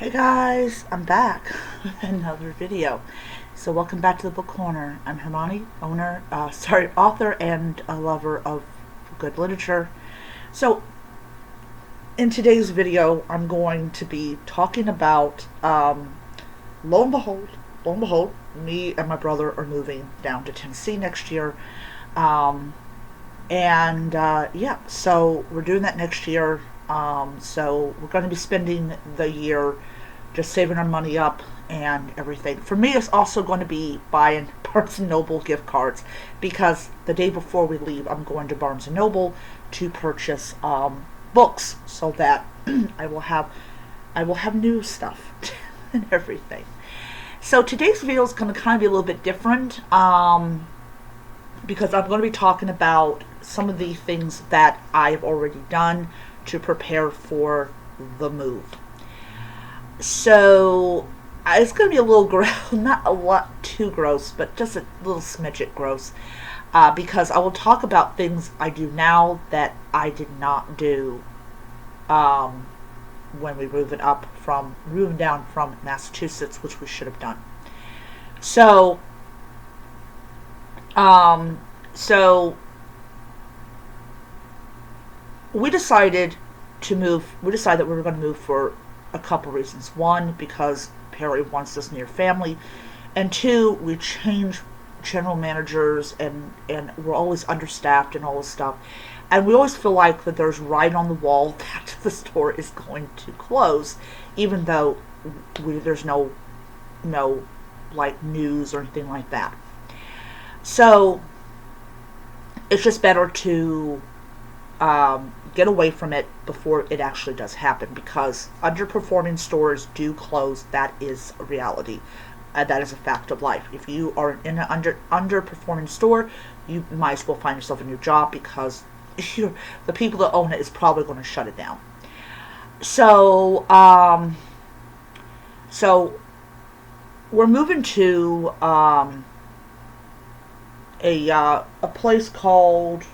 Hey guys, I'm back with another video. So welcome back to the Book Corner. I'm Hermione, author and a lover of good literature. So in today's video, I'm going to be talking about, lo and behold, me and my brother are moving down to Tennessee next year. Um, yeah, so we're doing that next year. So we're going to be spending the year just saving our money up and everything. For me, it's also going to be buying Barnes and Noble gift cards because the day before we leave, I'm going to Barnes and Noble to purchase books so that I will have new stuff and everything. So today's video is going to kind of be a little bit different. Because I'm going to be talking about some of the things that I've already done to prepare for the move. So it's going to be a little gross, not a lot too gross, but just a little smidget gross, because I will talk about things I do now that I did not do um, when we moving down from Massachusetts, which we should have done. So Um, so we decided to move. We decided that we were going to move for a couple reasons. One, because Perry wants us near family, and two, we changed general managers and we're always understaffed and all this stuff. And we always feel like that there's writing on the wall that the store is going to close, even though there's no like news or anything like that. So it's just better to get away from it before it actually does happen, because underperforming stores do close. That is a reality. That is a fact of life. If you are in an underperforming store, you might as well find yourself a new job, because the people that own it is probably going to shut it down. So, so we're moving to a place called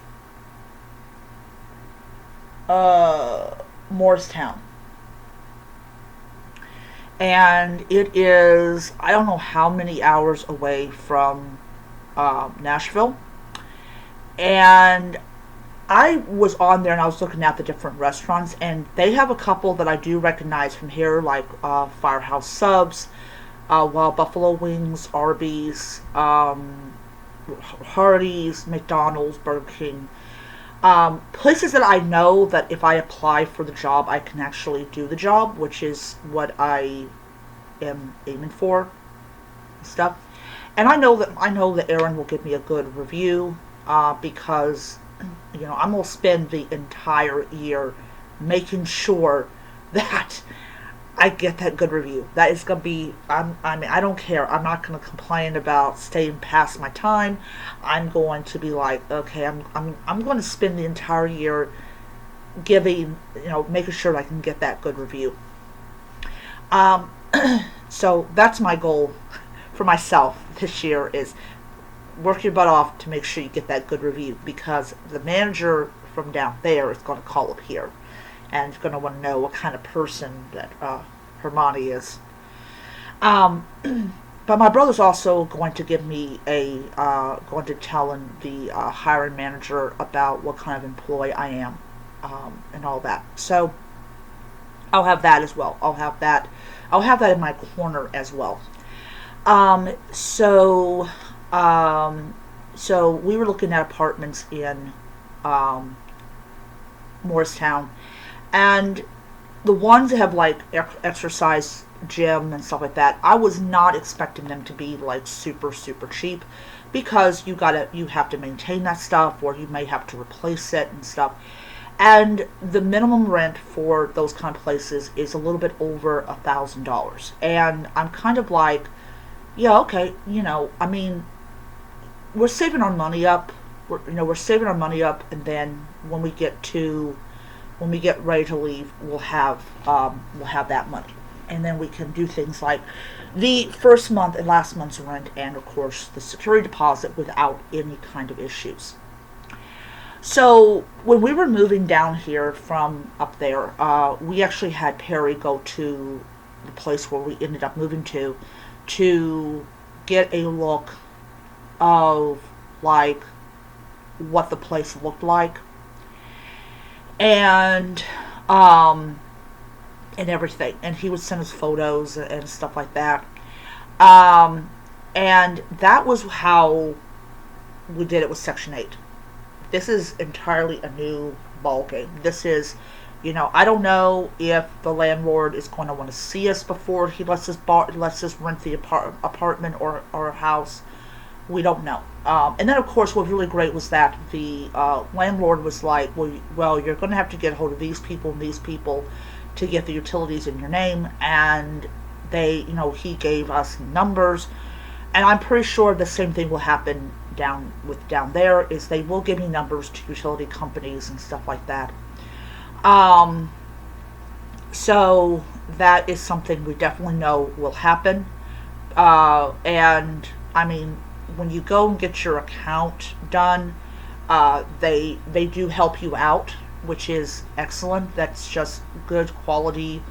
Morristown, and it is, I don't know how many hours away from Nashville. And I was on there and I was looking at the different restaurants, and they have a couple that I do recognize from here, like Firehouse Subs, Wild Buffalo Wings, Arby's, Hardee's, McDonald's, Burger King. Places that I know that if I apply for the job, I can actually do the job, which is what I am aiming for. Stuff. And I know that Aaron will give me a good review, because I'm gonna spend the entire year making sure that I get that good review. That is gonna be. I mean, I don't care. I'm not gonna complain about staying past my time. I'm going to be like, okay, I'm going to spend the entire year giving, making sure I can get that good review. Um, so that's my goal for myself this year, is work your butt off to make sure you get that good review, because the manager from down there is going to call up here and is going to want to know what kind of person that Hermione is. Um, but my brother's also going to give me going to tell the hiring manager about what kind of employee I am, and all that. So I'll have that as well. I'll have that in my corner as well. Um, so, so we were looking at apartments in um, Morristown, and the ones that have like exercise gym and stuff like that, I was not expecting them to be like super super cheap, because you have to maintain that stuff, or you may have to replace it and stuff. And the minimum rent for those kind of places is a little bit over $1,000, and I'm kind of like, yeah, okay, I mean, we're saving our money up. We're saving our money up, and then when we get ready to leave, we'll have that money, and then we can do things like the first month and last month's rent, and of course the security deposit, without any kind of issues. So when we were moving down here from up there, we actually had Perry go to the place where we ended up moving to get a look of like what the place looked like, and and everything. And he would send us photos and stuff like that. And that was how we did it with Section 8. This is entirely a new ball game. This is, I don't know if the landlord is going to want to see us before he lets us rent the apartment or a house. We don't know. And then, of course, what was really great was that the landlord was like, well, you're going to have to get a hold of these people and these people to get the utilities in your name. And he gave us numbers. And I'm pretty sure the same thing will happen down there, is they will give me numbers to utility companies and stuff like that. So that is something we definitely know will happen. And I mean, when you go and get your account done, they do help you out, which is excellent. That's just good quality,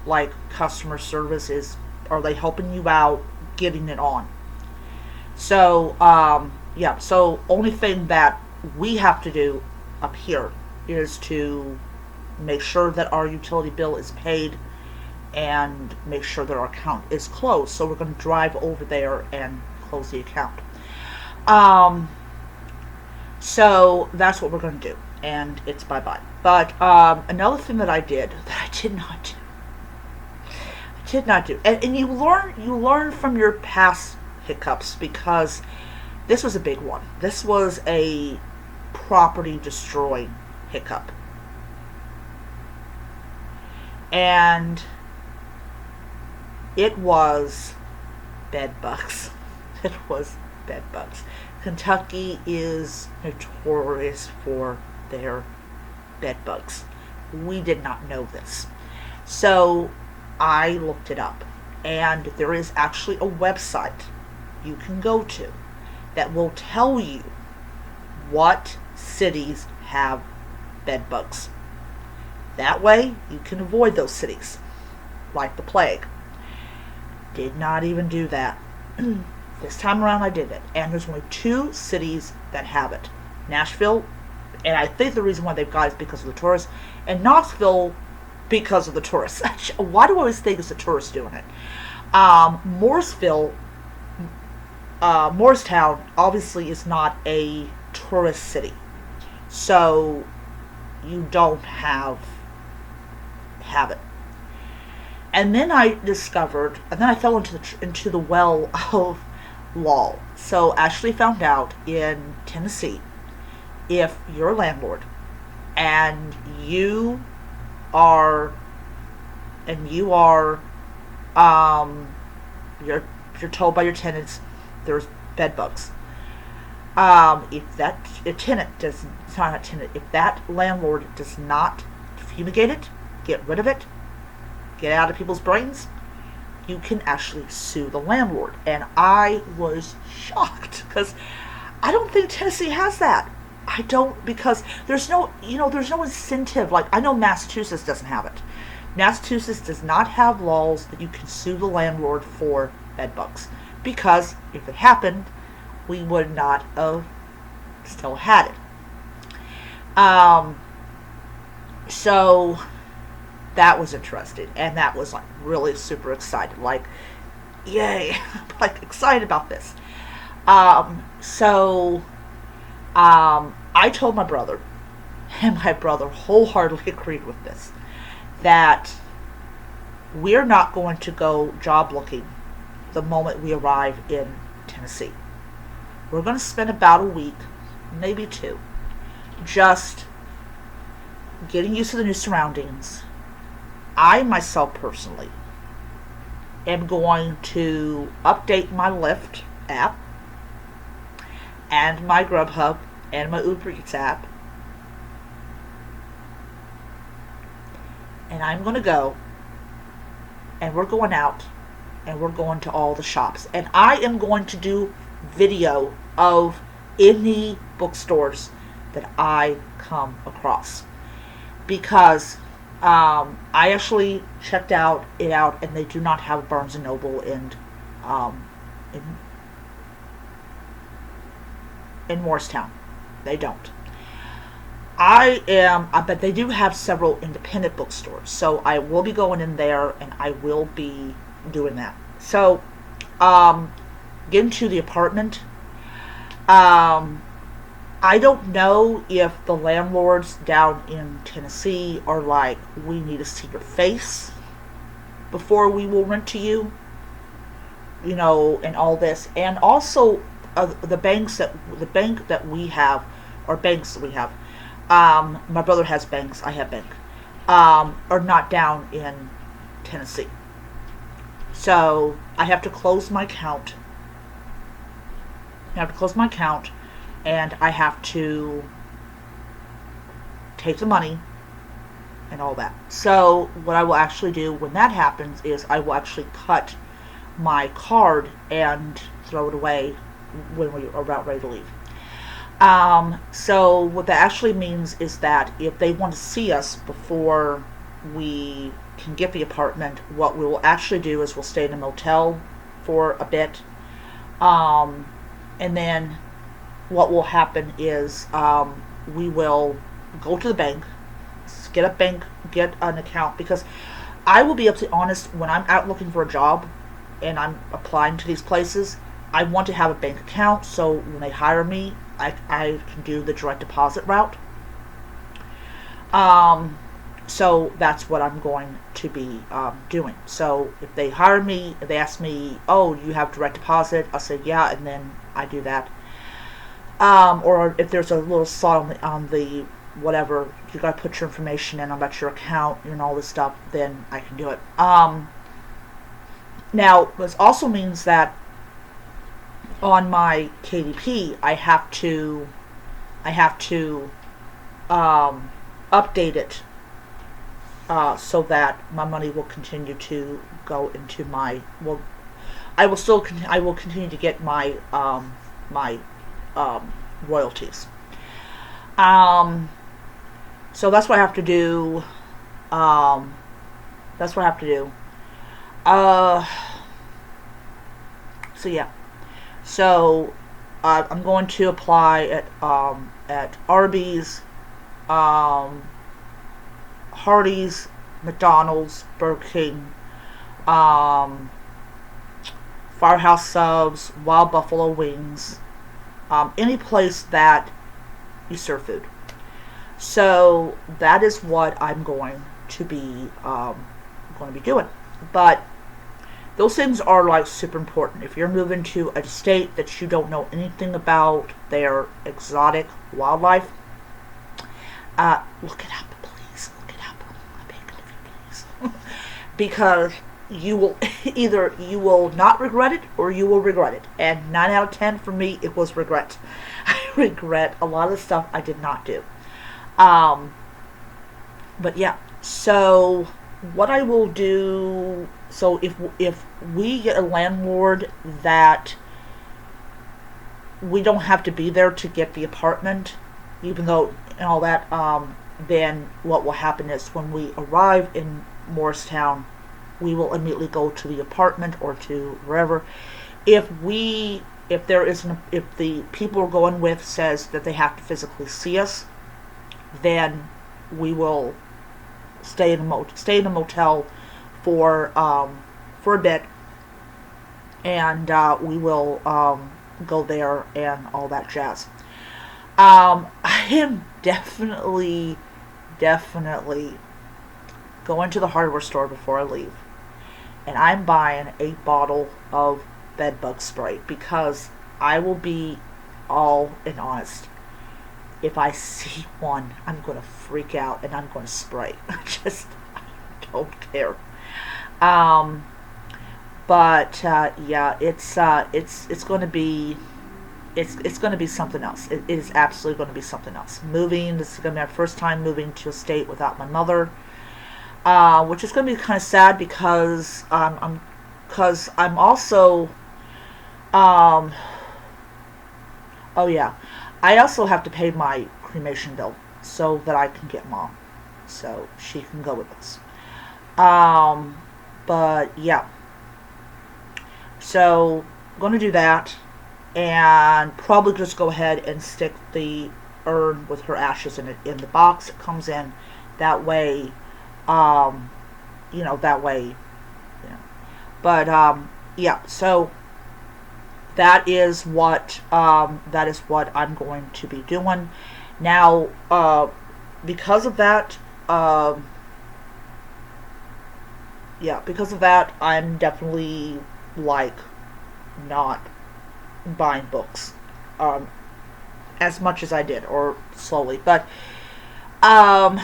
like customer service. Are they helping you out getting it on? So yeah. So only thing that we have to do up here is to make sure that our utility bill is paid and make sure that our account is closed. So we're going to drive over there and close the account. So that's what we're going to do, and it's bye-bye. But another thing that I did that I did not do, and you learn from your past hiccups, because this was a big one. This was a property destroying hiccup. And it was bed bugs. It was bed bugs. Kentucky is notorious for their bed bugs. We did not know this. So I looked it up. And there is actually a website you can go to that will tell you what cities have bed bugs. That way you can avoid those cities like the plague. Did not even do that. This time around I did it. And there's only 2 cities that have it. Nashville, and I think the reason why they've got it is because of the tourists, and Knoxville because of the tourists. Why do I always think it's the tourists doing it? Morristown obviously is not a tourist city, so you don't have it. And then I discovered, and then I fell into the well of law. So actually found out in Tennessee, if you're a landlord and you're told by your tenants there's bed bugs. If that landlord does not fumigate it, get rid of it, get out of people's brains, you can actually sue the landlord. And I was shocked, because I don't think Tennessee has that. I don't, because there's no incentive. Like, I know Massachusetts doesn't have it. Massachusetts does not have laws that you can sue the landlord for bed bugs, because if it happened, we would not have still had it. So that was interesting, and that was like really super excited, like, yay, like excited about this. I told my brother, and my brother wholeheartedly agreed with this, that we're not going to go job looking the moment we arrive in Tennessee. We're going to spend about a week, maybe 2, just getting used to the new surroundings. I myself personally am going to update my Lyft app and my Grubhub and my Uber Eats app, and I'm going to go, and we're going out, and we're going to all the shops, and I am going to do video of any bookstores that I come across, because I actually checked it out, and they do not have Barnes and Noble um, in in Morristown. They don't. But they do have several independent bookstores, so I will be going in there, and I will be doing that. So, um, getting to the apartment, um, I don't know if the landlords down in Tennessee are like, we need to see your face before we will rent to you, and all this. And also, the bank that we have, or banks that we have, my brother has banks, I have bank, are not down in Tennessee. So I have to close my account. I have to close my account, and I have to take the money and all that. So what I will actually do when that happens is I will actually cut my card and throw it away when we are about ready to leave. So what that actually means is that if they want to see us before we can get the apartment, what we will actually do is we'll stay in a motel for a bit. And then what will happen is we will go to the bank, get an account, because I will be absolutely honest, when I'm out looking for a job and I'm applying to these places, I want to have a bank account so when they hire me, I can do the direct deposit route. So that's what I'm going to be doing. So if they hire me, if they ask me, oh, you have direct deposit, I'll say yeah, and then I do that. Or if there's a little slot on the whatever, you gotta put your information in about your account and all this stuff, then I can do it. Now, this also means that on my KDP, I have to update it so that my money will continue to go into my. Well, I will continue to get my royalties. So that's what I have to do. That's what I have to do. So yeah. So I'm going to apply at Arby's, Hardee's, McDonald's, Burger King, Firehouse Subs, Wild Buffalo Wings, any place that you serve food. So that is what I'm going to be doing. But those things are like super important. If you're moving to a state that you don't know anything about their exotic wildlife, look it up, please. Look it up. I'm begging of you, please. Because you will not regret it, or you will regret it. And 9 out of 10 for me, it was regret. I regret a lot of the stuff I did not do. But yeah, so what I will do, so if we get a landlord that we don't have to be there to get the apartment, even though and all that, then what will happen is when we arrive in Morristown, we will immediately go to the apartment or to wherever. If the people we're going with says that they have to physically see us, then we will stay in a motel for a bit, and we will go there and all that jazz. I am definitely going to the hardware store before I leave, and I'm buying a bottle of bed bug spray, because I will be all in honest. If I see one, I'm going to freak out and I'm going to spray. I don't care. But yeah, it's going to be it's going to be something else. It is absolutely going to be something else. This is going to be my first time moving to a state without my mother, which is going to be kind of sad because I'm also oh yeah, I also have to pay my cremation bill so that I can get mom. so she can go with us. Um, but yeah, so I'm going to do that, and probably just go ahead and stick the urn with her ashes in it in the box it comes in. That way, um, that way, But yeah, so that is what I'm going to be doing now. Because of that, um, yeah, because of that, I'm definitely like not buying books um, as much as I did, or slowly. Um,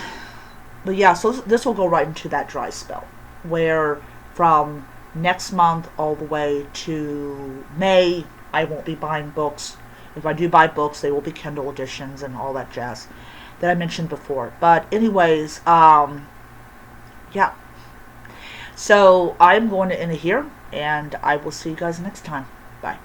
but yeah, so this will go right into that dry spell, where from next month all the way to May, I won't be buying books. If I do buy books, they will be Kindle editions and all that jazz that I mentioned before. But anyways, yeah. So I'm going to end it here, and I will see you guys next time. Bye.